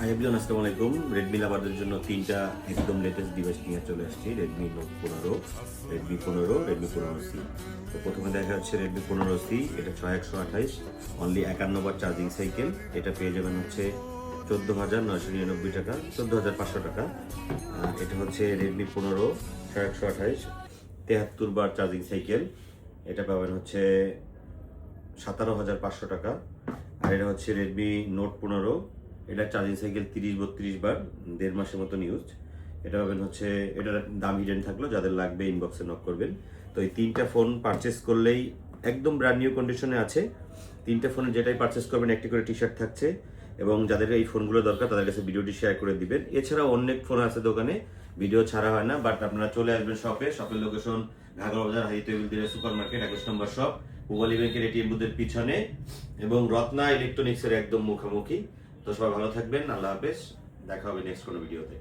Hi everyone, আসসালামু আলাইকুম। Redmi লাভারদের জন্য তিনটা একদম লেটেস্ট ডিভাইস নিয়ে চলে আসছি। Redmi Note 15, Redmi 15 C. তো প্রথমে দেখা যাচ্ছে রেডমি 15 সি। এটা 6128, অনলি 51 বার চার্জিং সাইকেল। এটা পেয়ে যাবেন হচ্ছে 14,999 টাকা, 14,500 টাকা। এটা হচ্ছে রেডমি 15 6128, 73 বার চার্জিং সাইকেল। এটা পাবেন হচ্ছে 17,500 টাকা। আর এটা হচ্ছে রেডমি নোট 15, এটা চার্জিং সাইকেল 30-32 বার, 1.5 মাসের মতন ইউজ। এটা পাবেন হচ্ছে, এটার দাম হিডেন থাকলো, যাদের লাগবে ইনবক্সে নক করবেন। তো এই তিনটা ফোন পারচেস করলেই একদম ব্র্যান্ড নিউ কন্ডিশনে আছে। তিনটা ফোনে যেটাই পারচেস করবেন একটি করে টি শার্ট থাকছে, এবং যাদের এই ফোনগুলো দরকার তাদের কাছে ভিডিওটি শেয়ার করে দিবেন। এছাড়াও অনেক ফোন আছে দোকানে, ভিডিও ছাড়া হয় না, বাট আপনারা চলে আসবেন শপে। শপের লোকেশন ঘাগড়া বাজার, হাই টেবিল দিয়ে সুপার মার্কেট, 21 নম্বর শপ, পূবালী ব্যাংকের এটিএম বুথের পিছনে, এবং রত্না ইলেকট্রনিক্সের একদম মুখোমুখি। তো সবাই ভালো থাকবেন, আল্লাহ হাফেজ, দেখা হবে নেক্সট কোনো ভিডিওতে।